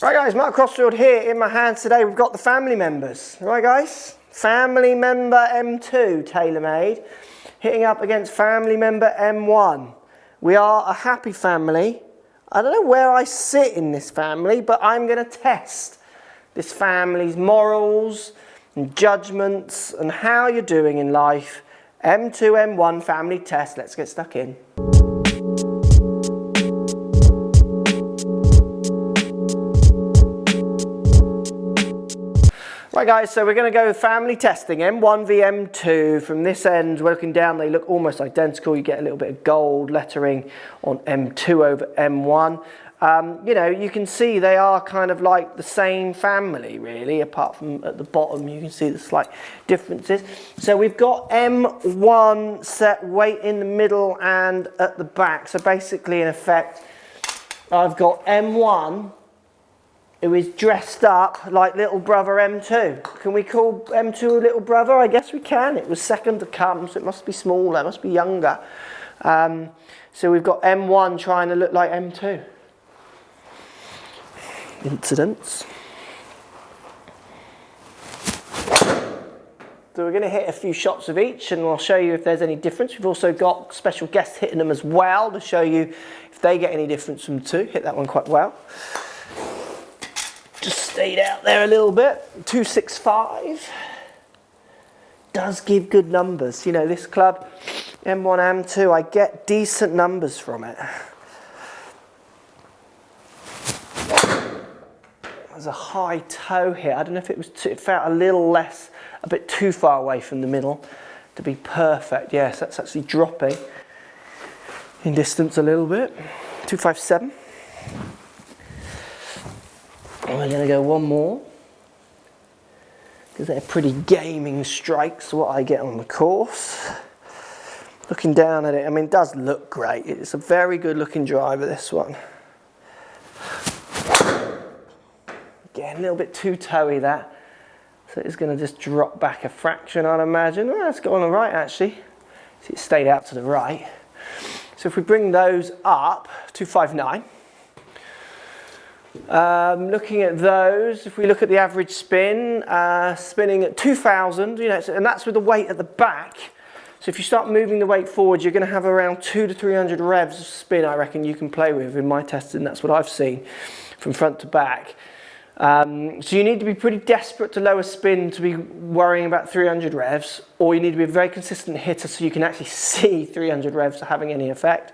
Right guys, Mark Crossfield here. In my hands today we've got the family members. Right guys, family member M2 Taylormade hitting up against family member M1. We are a happy family. I don't know where I sit in this family, but I'm going to test this family's morals and judgments and how you're doing in life. M2, M1 family test. Let's get stuck in. Right guys, so we're going to go family testing, M1 v M2. From this end, looking down, they look almost identical. You get a little bit of gold lettering on M2 over M1. You know, you can see they are kind of like the same family really, apart from at the bottom you can see the slight differences. So we've got M1 set weight in the middle and at the back. So basically in effect, I've got M1 who is dressed up like little brother M2. Can we call M2 a little brother? I guess we can. It was second to come, so it must be smaller, must be younger. So we've got M1 trying to look like M2. Incidents. So we're going to hit a few shots of each and I'll show you if there's any difference. We've also got special guests hitting them as well to show you if they get any difference from two. Hit that one quite well. Just stayed out there a little bit. 265 does give good numbers. You know, this club, M1, M2, I get decent numbers from it. There's a high toe here. I don't know if it was it felt a little less, a bit too far away from the middle to be perfect. Yes, that's actually dropping in distance a little bit. 257. And we're going to go one more because they're pretty gaming strikes, what I get on the course. Looking down at it, I mean, it does look great. It's a very good looking driver, this one. Again, a little bit too toey that. So it's going to just drop back a fraction, I'd imagine. Oh, it's gone all right, actually. See, it stayed out to the right. So if we bring those up, 259. Looking at those, if we look at the average spin, spinning at 2,000, you know, and that's with the weight at the back. So if you start moving the weight forward, you're going to have around 200 to 300 revs of spin, I reckon you can play with in my testing. That's what I've seen from front to back. So you need to be pretty desperate to lower spin to be worrying about 300 revs, or you need to be a very consistent hitter so you can actually see 300 revs having any effect.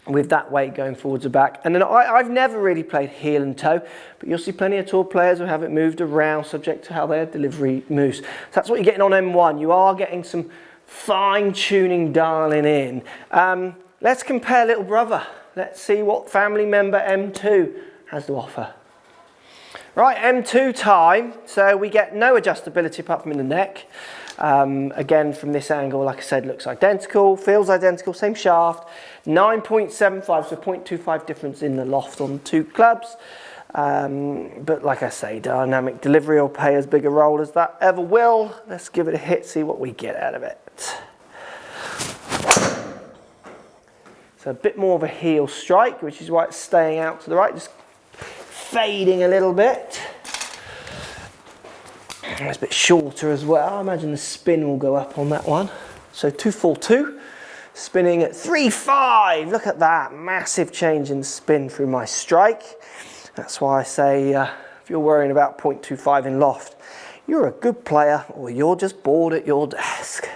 With that weight going forwards and back. And then I've never really played heel and toe, but you'll see plenty of tour players who have it moved around subject to how their delivery moves. So that's what you're getting on M1. You are getting some fine tuning dialing in. Let's compare little brother. Let's see what family member M2 has to offer. Right, M2 time. So we get no adjustability apart from in the neck. Again, from this angle, like I said, looks identical, feels identical, same shaft. 9.75, so 0.25 difference in the loft on the two clubs. But like I say, dynamic delivery will play as big a role as that ever will. Let's give it a hit, see what we get out of it. So a bit more of a heel strike, which is why it's staying out to the right, just fading a little bit. It's a bit shorter as well. I imagine the spin will go up on that one. So 242, spinning at 3.5. Look at that, massive change in spin through my strike. That's why I say if you're worrying about 0.25 in loft, you're a good player or you're just bored at your desk.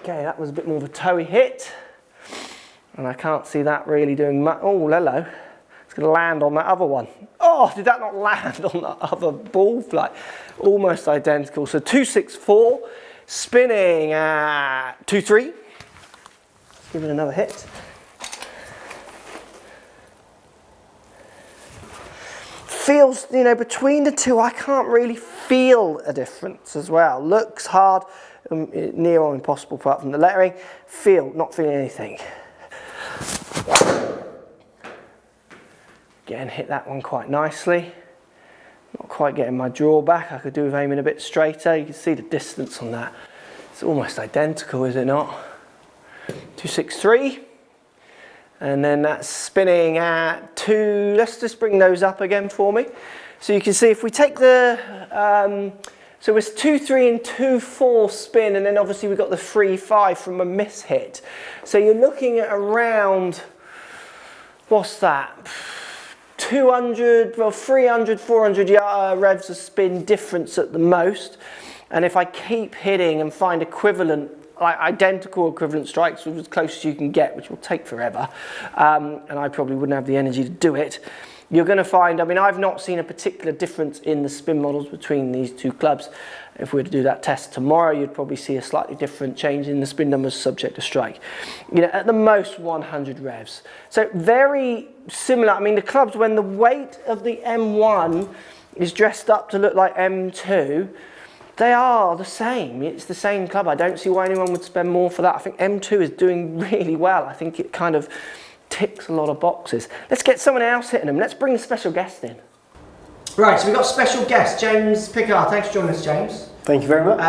Okay, that was a bit more of a toey hit. And I can't see that really doing much. Oh, hello. It's going to land on that other one. Oh, did that not land on that other ball flight? Almost identical. So 264, spinning at 2.3. Let's give it another hit. Feels, you know, between the two, I can't really feel a difference as well. Looks hard, near on impossible apart from the lettering. Not feeling anything. Again, hit that one quite nicely. Not quite getting my draw back. I could do with aiming a bit straighter. You can see the distance on that. It's almost identical, is it not? 263. And then that's spinning at 2, let's just bring those up again for me. So you can see if we take the, so it's 2, 3 and 2, 4 spin, and then obviously we've got the 3, 5 from a miss hit. So you're looking at around, what's that? 200, well 300, 400 revs of spin difference at the most. And if I keep hitting and find equivalent, like identical equivalent strikes, which is as close as you can get, which will take forever, and I probably wouldn't have the energy to do it, you're going to find, I mean, I've not seen a particular difference in the spin models between these two clubs. If we were to do that test tomorrow, you'd probably see a slightly different change in the spin numbers subject to strike. You know, at the most 100 revs. So very similar. I mean, the clubs, when the weight of the M1 is dressed up to look like M2, they are the same. It's the same club. I don't see why anyone would spend more for that. I think M2 is doing really well. I think it kind of ticks a lot of boxes. Let's get someone else hitting them. Let's bring a special guest in. Right, so we've got a special guest, James Pickard. Thanks for joining us, James. Thank you very much.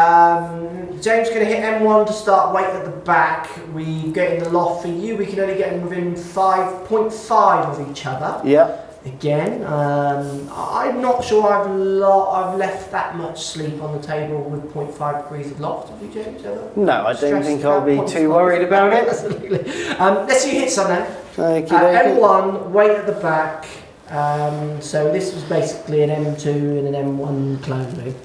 James is going to hit M1 to start weight at the back. We get in the loft for you. We can only get in within 5.5 of each other. Yeah. Again, I'm not sure I've left that much sleep on the table with 0.5 degrees of loft. Have you, James, ever? No, I don't think I'll be too worried about it. Absolutely. Let's see you hit some then. M1, weight at the back. So this was basically an M2 and an M1 closing.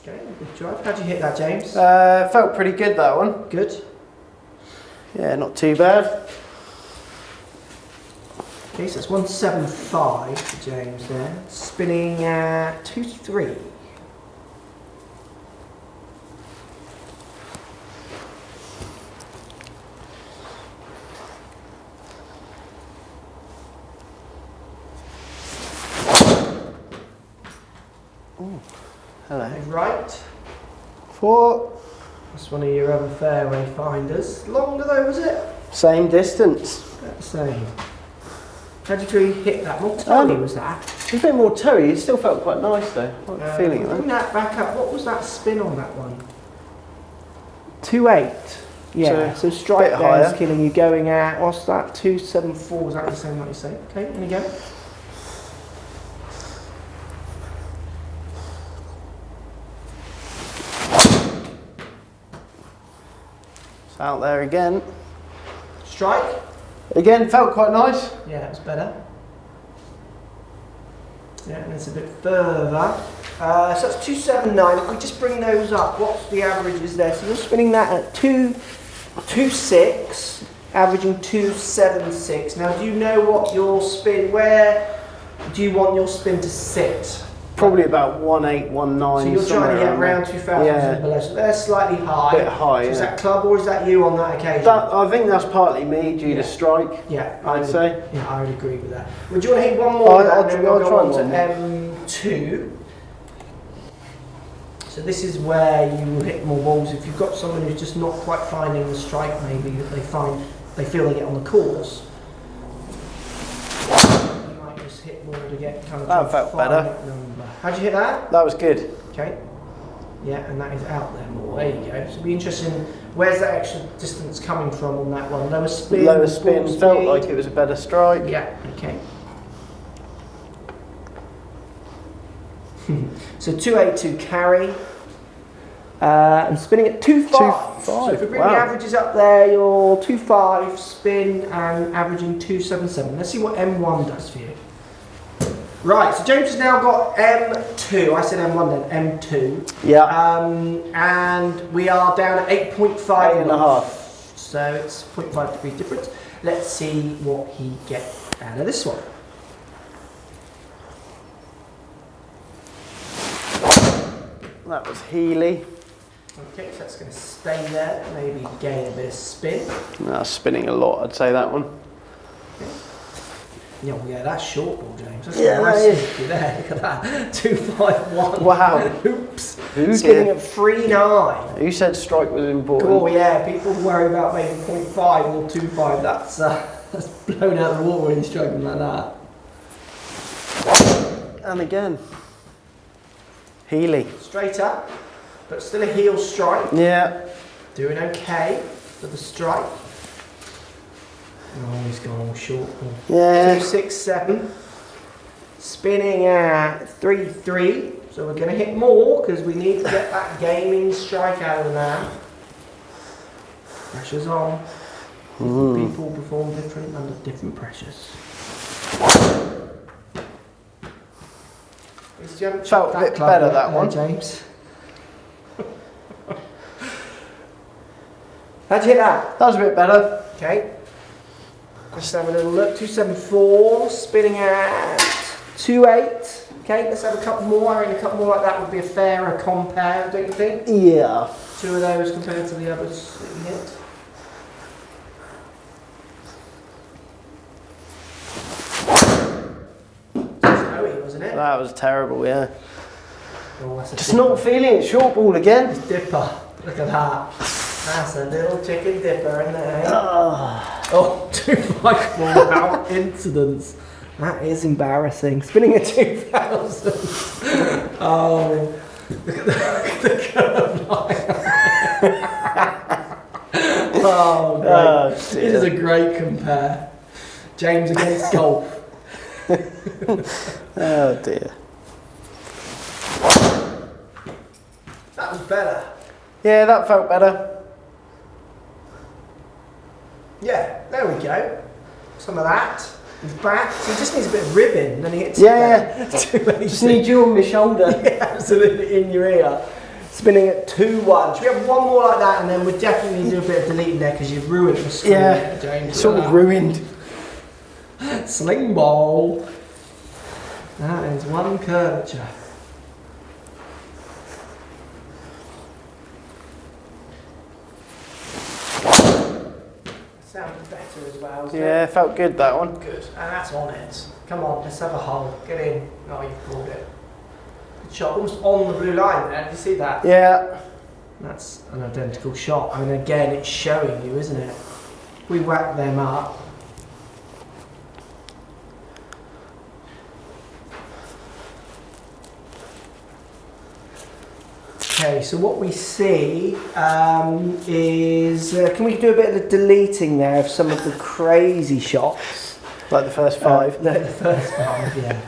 Okay, good drive. How'd you hit that, James? Felt pretty good, that one. Good. Yeah, not too bad. Okay, so it's 175 for James there. Spinning at 2, 3. Ooh, hello. Right. 4. That's one of your other fairway finders. Longer though, was it? Same distance. About the same. How did you hit that? What toey was that? It's a bit more toey. It still felt quite nice though. I'm feeling it. Bring that back up. What was that spin on that one? 2.8. Yeah. So strike there is killing you. Going at, what's that? 2.74. Was that the same like you say? Okay, in you go. Out there again. Strike. Again, felt quite nice. Yeah, it was better. Yeah, and it's a bit further. So that's 279. If we just bring those up, what's the averages there? So you're spinning that at 226, averaging 276. Now, do you know what your spin? Where do you want your spin to sit? Probably about 1819. So you're trying to get around 2000 and below. So they're slightly high. A bit high. So is that club or is that you on that occasion? I think that's partly me due to strike. Yeah, I'd say. Yeah, I would agree with that. Would you want to hit one more? I'll try on to M2. So this is where you will hit more balls. If you've got someone who's just not quite finding the strike, maybe that they feel they get on the course. Hit more to get kind of that felt better. How'd you hit that? That was good. Okay. Yeah, and that is out there more. There you go. So it'll be interesting. Where's that extra distance coming from on that one? Lower spin. Lower spin. Felt like it was a better strike. Yeah. Okay. So 282 carry. And spinning at 2.5. So if we bring the averages up there, you're 2.5 spin and averaging 2.77. Let's see what M1 does for you. Right, so James has now got M2. I said M1 then, M2. Yeah. And we are down at 8.5. 8.5. So it's 0.5 degree difference. Let's see what he gets out of this one. That was Healy. Okay, so that's going to stay there, maybe gain a bit of spin. That's spinning a lot, I'd say that one. Okay. Yeah, well, yeah, that's short ball, James. That's yeah, nice that is. There, look at that. 251. Wow. Oops. Who spinning at 3.9. Who said strike was important? Oh, yeah, people worry about maybe 0.5 or 2.5. That's blown out the water when he's striking like that. And again. Healy. Straight up. but still a heel strike. Yeah. Doing okay for the strike. Oh, he's gone all short. Yeah. 267. Spinning at 3-3. So we're going to hit more because we need to get that gaming strike out of now. Pressure's on. Different people perform different under different pressures. Felt a bit better that one, James. How'd you hit that? That was a bit better. Okay. Let's have a little look. 274, spinning at 28. Okay, let's have a couple more. I mean, a couple more like that would be a fairer compare, don't you think? Yeah. 2 of those compared to the others that you hit. Snowy, wasn't it? That was terrible, yeah. Oh, that's a Just dipper. not feeling it. Short ball again. Dipper. Look at that. That's a little chicken dipper in there. Oh. Oh, 254 without incidents. That is embarrassing. Spinning at 2,000. Oh, look at the curve line. Oh, great. Oh, This is a great compare. James against golf. Oh dear. That was better. Yeah, that felt better. Yeah, there we go. Some of that. He's back. So he just needs a bit of ribbon, then he hits Yeah. it. Too Just need you on my shoulder. Yeah, absolutely in your ear. Spinning at 2-1. Should we have one more like that, and then we'll definitely do a bit of deleting there because you've ruined the screen, Yeah. James. It's all ruined. Sling ball. That is one curvature. Sounded better as well. Isn't Yeah, it? felt good that one. Good. And that's on it. Come on, let's have a hole. Get in. Oh, you've pulled it. Good shot. Almost on the blue line there. Did you see that? Yeah. That's an identical shot. I mean, again, it's showing you, isn't it? We whack them up. Okay, so what we see is, can we do a bit of the deleting there of some of the crazy shots? Like the first 5. The first 5, yeah.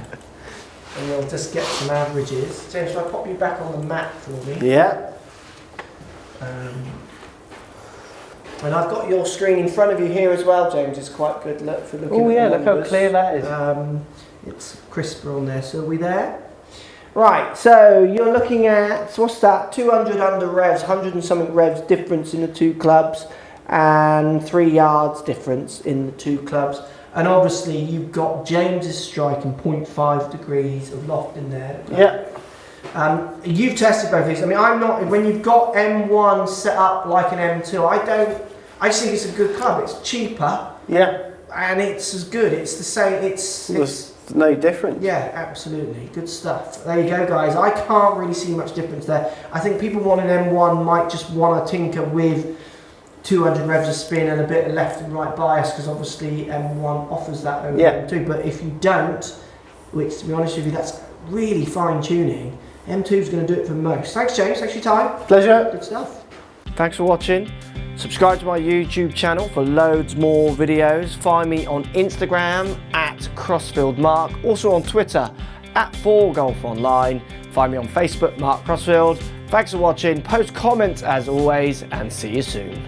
And we'll just get some averages. James, shall I pop you back on the mat for me? Yeah. And I've got your screen in front of you here as well, James. It's quite good look for looking Oh at yeah, the look how numbers. clear that is. It's crisper on there. So are we there? Right, so you're looking at, what's that, 200 under revs, 100 and something revs difference in the 2 clubs, and 3 yards difference in the 2 clubs. And obviously you've got James's strike and 0.5 degrees of loft in there. Yeah. You've tested both these. I mean, I'm not, when you've got M1 set up like an M2, I just think it's a good club. It's cheaper. Yeah. And it's as good. It's the same. It's no difference. yeah, absolutely. Good stuff. There you go, guys. I can't really see much difference there. I think people want an M1 might just want to tinker with 200 revs of spin and a bit of left and right bias because obviously M1 offers that over M2. But if you don't, which to be honest with you, that's really fine tuning. M2 is going to do it for most. Thanks, James. Thanks for your time. Pleasure. Good stuff. Thanks for watching. Subscribe to my YouTube channel for loads more videos. Find me on Instagram at Crossfield Mark. Also on Twitter at 4golfonline. Find me on Facebook, Mark Crossfield. Thanks for watching. Post comments as always and see you soon.